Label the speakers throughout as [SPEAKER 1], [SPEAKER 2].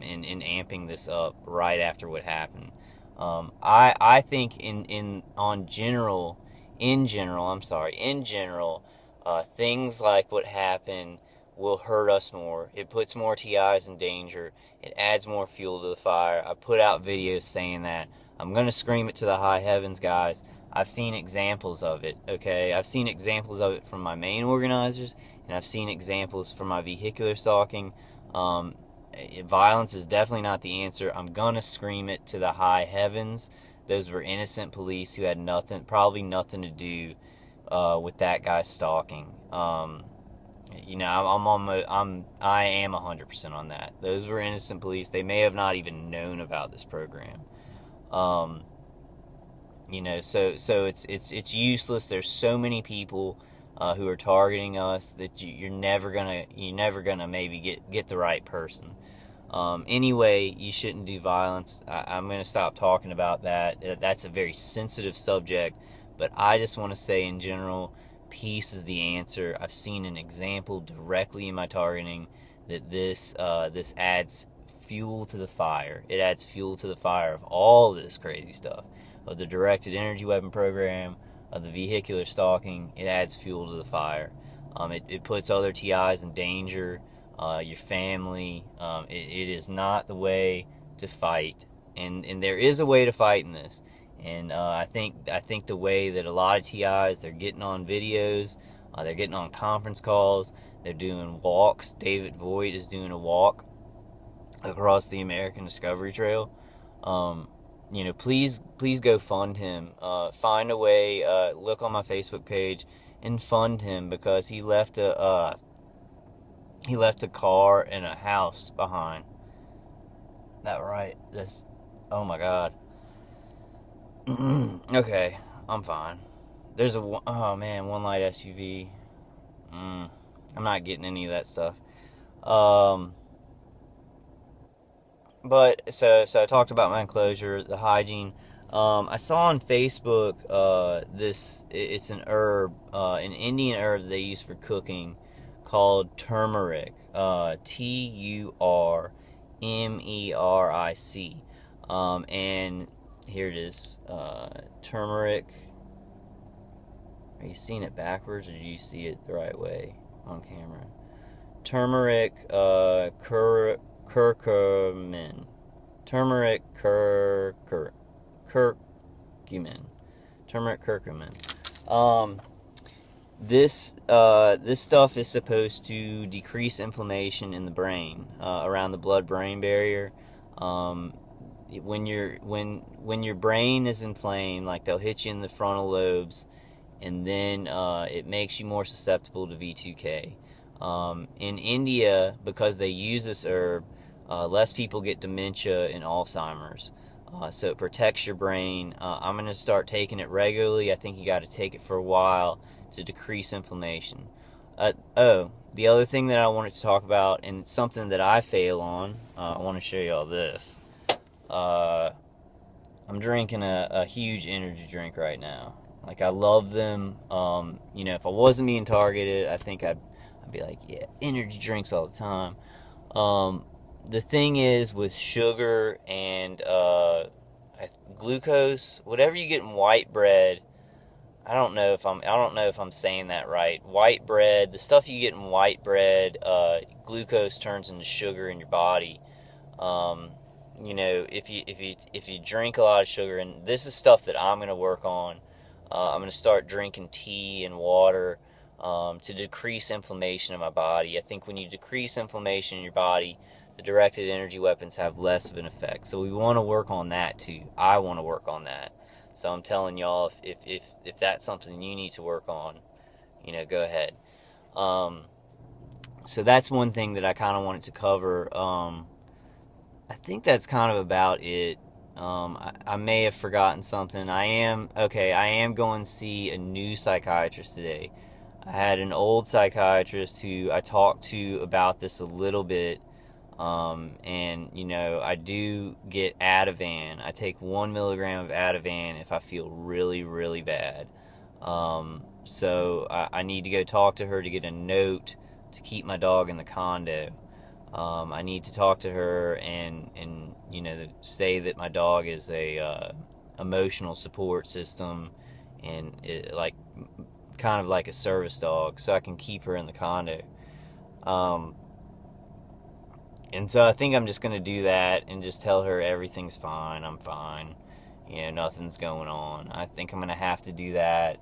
[SPEAKER 1] in amping this up right after what happened. I think in general, things like what happened will hurt us more. It puts more TIs in danger. It adds more fuel to the fire. I put out videos saying that. I'm going to scream it to the high heavens, guys. I've seen examples of it, okay? I've seen examples of it from my main organizers, and I've seen examples from my vehicular stalking. Violence is definitely not the answer. I'm going to scream it to the high heavens. Those were innocent police who had probably nothing to do with that guy stalking. I am 100% on that. Those were innocent police. They may have not even known about this program. So it's useless. There's so many people who are targeting us that you're never gonna maybe get the right person. Anyway, you shouldn't do violence. I'm gonna stop talking about that. That's a very sensitive subject, but I just want to say in general, peace is the answer. I've seen an example directly in my targeting that this adds fuel to the fire. It adds fuel to the fire of all this crazy stuff, of the directed energy weapon program, of the vehicular stalking. It adds fuel to the fire. It puts other TIs in danger, your family. It is not the way to fight, and there is a way to fight in this. And I think the way that a lot of TIs, they're getting on videos, they're getting on conference calls, they're doing walks. David Voigt is doing a walk across the American Discovery Trail. Please go fund him. Find a way. Look on my Facebook page and fund him, because he left a car and a house behind. That right? Oh my God. Okay, I'm fine. There's one light SUV. I'm not getting any of that stuff. But so I talked about my enclosure, the hygiene. I saw on Facebook it's an herb, an Indian herb they use for cooking, called turmeric. TURMERIC. And here it is. Turmeric. Are you seeing it backwards, or do you see it the right way on camera? Turmeric curcumin. Turmeric curcumin. Turmeric curcumin. This stuff is supposed to decrease inflammation in the brain, around the blood-brain barrier. When your brain is inflamed, like, they'll hit you in the frontal lobes, and then it makes you more susceptible to V2K. In India, because they use this herb, less people get dementia and Alzheimer's. So it protects your brain. I'm going to start taking it regularly. I think you got to take it for a while to decrease inflammation. The other thing that I wanted to talk about, and something that I fail on, I want to show you all this. I'm drinking a huge energy drink right now. Like, I love them. If I wasn't being targeted, I think I'd be like, yeah, energy drinks all the time. The thing is, with sugar and glucose, whatever you get in white bread, I don't know if I'm saying that right. White bread, the stuff you get in white bread, glucose turns into sugar in your body. If you drink a lot of sugar, and this is stuff that I'm going to work on. I'm going to start drinking tea and water to decrease inflammation in my body. I think when you decrease inflammation in your body, the directed energy weapons have less of an effect. So we want to work on that too. I want to work on that. So I'm telling y'all, if that's something you need to work on, go ahead. So that's one thing that I kind of wanted to cover. I think that's kind of about it. I may have forgotten something. I am going to see a new psychiatrist today. I had an old psychiatrist who I talked to about this a little bit. I do get Ativan. I take 1 milligram of Ativan if I feel really, really bad. So I need to go talk to her to get a note to keep my dog in the condo. I need to talk to her and say that my dog is a emotional support system, and like kind of like a service dog, so I can keep her in the condo. Um, and so I think I'm just gonna do that and just tell her everything's fine. I'm fine. Nothing's going on. I think I'm gonna have to do that.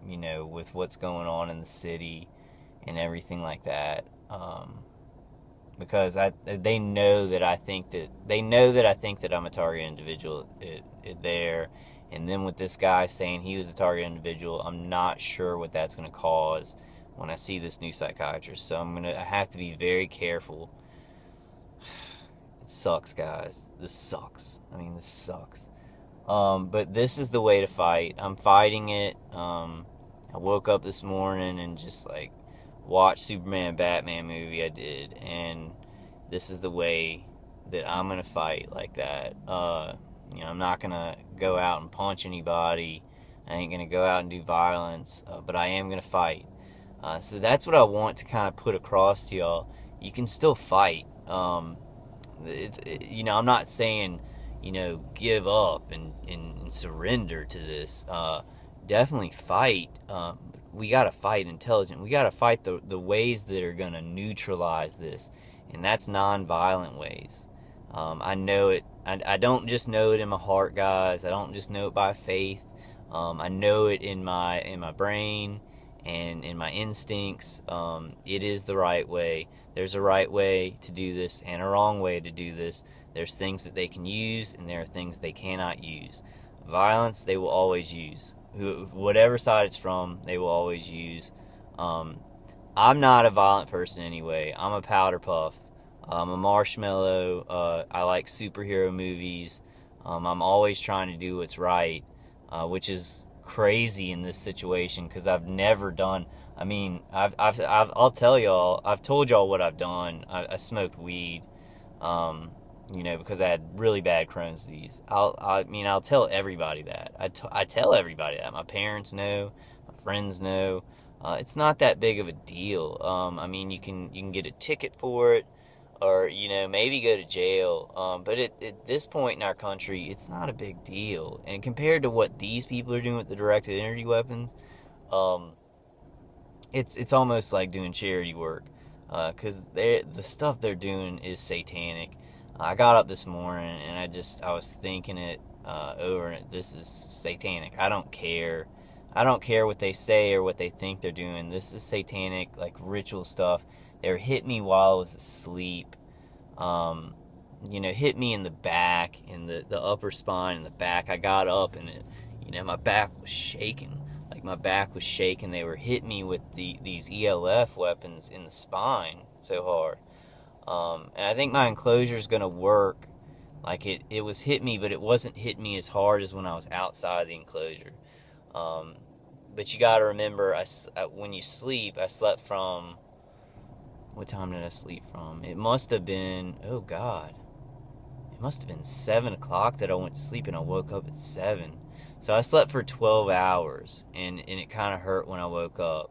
[SPEAKER 1] With what's going on in the city and everything like that. Because they know that I think that I'm a target individual there, and then with this guy saying he was a target individual, I'm not sure what that's going to cause when I see this new psychiatrist. So I have to be very careful. It sucks, guys. This sucks. This sucks. But this is the way to fight. I'm fighting it. I woke up this morning and just like watched Superman Batman movie. I did, and this is the way that I'm gonna fight like that. I'm not gonna go out and punch anybody. I ain't gonna go out and do violence, but I am gonna fight. So that's what I want to kind of put across to y'all. You can still fight. I'm not saying, give up and surrender to this. Definitely fight. We got to fight intelligent. We got to fight the ways that are going to neutralize this. And that's non-violent ways. I know it. I don't just know it in my heart, guys. I don't just know it by faith. I know it in my brain and in my instincts. It is the right way. There's a right way to do this and a wrong way to do this. There's things that they can use, and there are things they cannot use. Violence, they will always use. Whatever side it's from, they will always use. I'm not a violent person anyway. I'm a powder puff. I'm a marshmallow. I like superhero movies. I'm always trying to do what's right, which is crazy in this situation because I've never done. I'll tell y'all. I've told y'all what I've done. I smoked weed, because I had really bad Crohn's disease. I'll tell everybody that. I tell everybody that. My parents know. My friends know. It's not that big of a deal. You can get a ticket for it, or maybe go to jail. But at this point in our country, it's not a big deal. And compared to what these people are doing with the directed energy weapons, it's almost like doing charity work, because the stuff they're doing is satanic. I got up this morning and I was thinking it over, and this is satanic. I don't care. I don't care what they say or what they think they're doing. This is satanic, like ritual stuff. They hit me while I was asleep. Hit me in the back, in the upper spine, in the back. I got up and my back was shaking. Like my back was shaking. They were hitting me with these ELF weapons in the spine so hard. And I think my enclosure is going to work. Like it was hit me, but it wasn't hitting me as hard as when I was outside the enclosure. But you got to remember, when you sleep, I slept from, what time did I sleep from? It must have been, oh God, it must have been 7 o'clock that I went to sleep, and I woke up at 7. So I slept for 12 hours, and it kind of hurt when I woke up.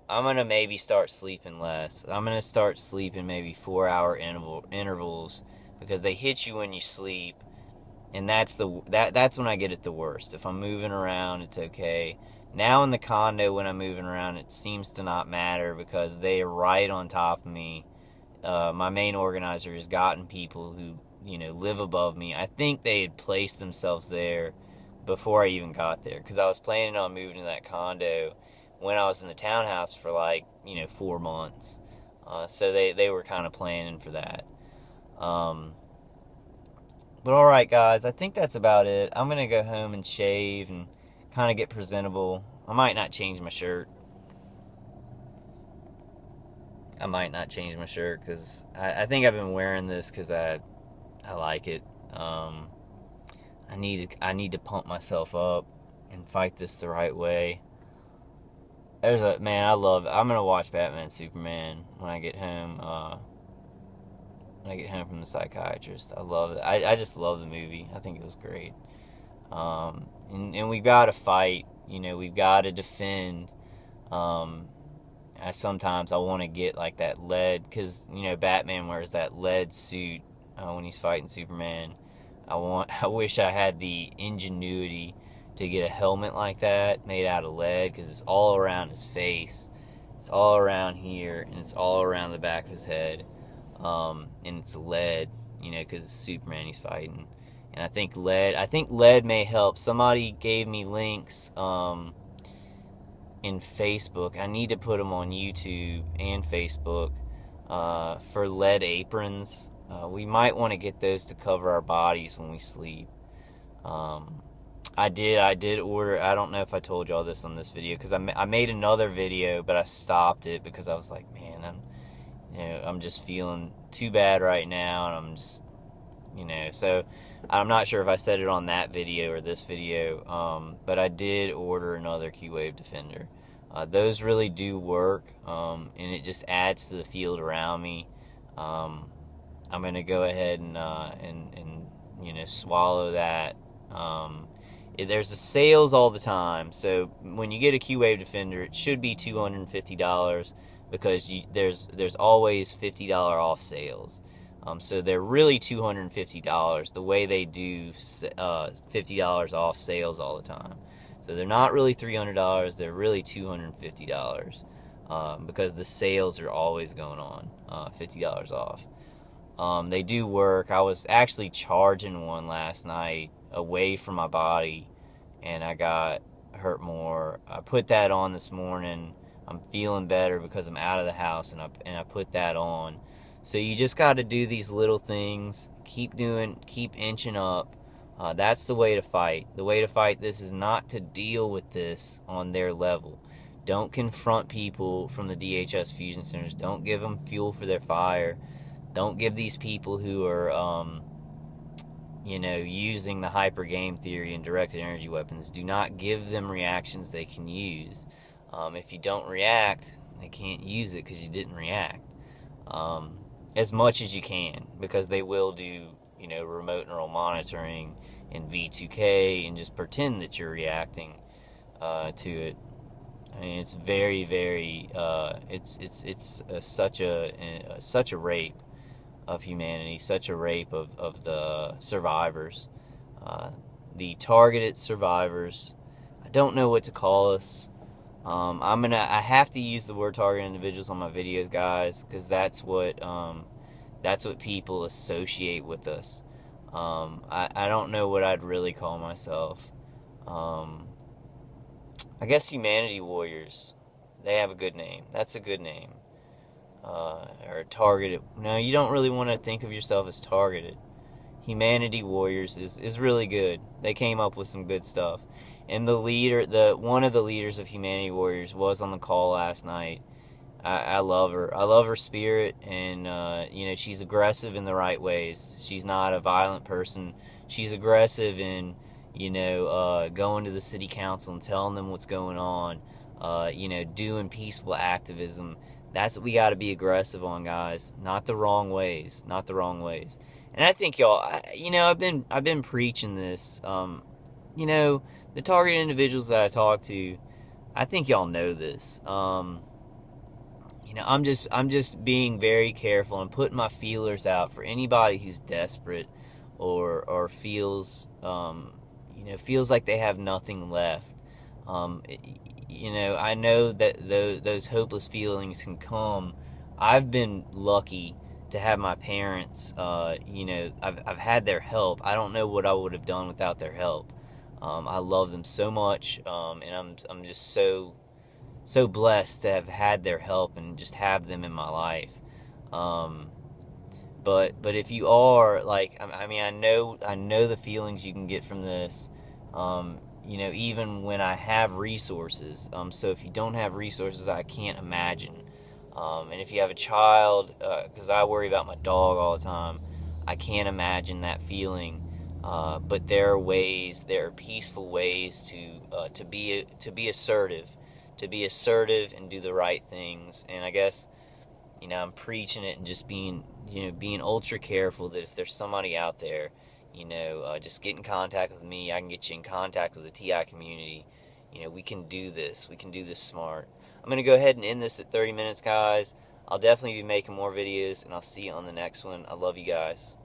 [SPEAKER 1] I'm going to maybe start sleeping less. I'm going to start sleeping maybe 4-hour intervals, because they hit you when you sleep, and that's when I get it the worst. If I'm moving around, it's okay. Now in the condo, when I'm moving around, it seems to not matter because they are right on top of me. My main organizer has gotten people who, live above me. I think they had placed themselves there before I even got there, because I was planning on moving to that condo when I was in the townhouse for 4 months. So they were kind of planning for that. But alright, guys, I think that's about it. I'm going to go home and shave and kind of get presentable. I might not change my shirt. Because I think I've been wearing this because I like it. I need to pump myself up and fight this the right way. I'm going to watch Batman and Superman when I get home. When I get home from the psychiatrist. I love it. I just love the movie. I think it was great. And we've got to fight. We've got to defend. sometimes I want to get like that lead, because Batman wears that lead suit when he's fighting Superman. I wish I had the ingenuity to get a helmet like that made out of lead, because it's all around his face, it's all around here, and it's all around the back of his head, and it's lead, because it's Superman he's fighting. And I think lead may help. Somebody gave me links in Facebook. I need to put them on YouTube and Facebook for lead aprons. We might want to get those to cover our bodies when we sleep. I did order. I don't know if I told y'all this on this video, because I made another video, but I stopped it because I was like, man, I'm just feeling too bad right now, and I'm just, so I'm not sure if I said it on that video or this video, but I did order another Q-Wave Defender. Those really do work, and it just adds to the field around me. I'm gonna go ahead and swallow that. There's the sales all the time, so when you get a Q-Wave Defender, it should be $250, because there's always $50 off sales. So they're really $250 the way they do $50 off sales all the time. So they're not really $300, they're really $250, because the sales are always going on, $50 off. They do work. I was actually charging one last night away from my body, and I got hurt more. I put that on this morning. I'm feeling better because I'm out of the house, and I put that on. So you just got to do these little things. Keep inching up. That's the way to fight. The way to fight this is not to deal with this on their level. Don't confront people from the DHS fusion centers. Don't give them fuel for their fire. Don't give these people who are, using the hyper game theory and directed energy weapons, do not give them reactions they can use. If you don't react, they can't use it because you didn't react. As much as you can, because they will do, remote neural monitoring and V2K and just pretend that you're reacting to it. I mean, it's very, very, it's such a rape of humanity, such a rape of the survivors, the targeted survivors. I don't know what to call us. I have to use the word target individuals on my videos, guys, because that's what people associate with us. I don't know what I'd really call myself. I guess humanity warriors. They have a good name. That's a good name. Or targeted. No, you don't really want to think of yourself as targeted. Humanity warriors is really good. They came up with some good stuff. And one of the leaders of Humanity Warriors was on the call last night. I love her. I love her spirit, and she's aggressive in the right ways. She's not a violent person. She's aggressive in going to the city council and telling them what's going on. Doing peaceful activism. That's what we got to be aggressive on, guys. Not the wrong ways. Not the wrong ways. And I think y'all, I've been preaching this. The target individuals that I talk to, I think y'all know this. I'm just being very careful and putting my feelers out for anybody who's desperate or feels like they have nothing left. I know that those hopeless feelings can come. I've been lucky to have my parents. I've had their help. I don't know what I would have done without their help. I love them so much, and I'm just so blessed to have had their help and just have them in my life. But if you are I know the feelings you can get from this. Even when I have resources. So if you don't have resources, I can't imagine. And if you have a child, because I worry about my dog all the time, I can't imagine that feeling. But there are peaceful ways to be assertive, and do the right things. And I guess, I'm preaching it and just being ultra careful that if there's somebody out there, just get in contact with me. I can get you in contact with the TI community. We can do this. We can do this smart. I'm I'm going to go ahead and end this at 30 minutes, guys. I'll definitely be making more videos, and I'll see you on the next one. I love you guys.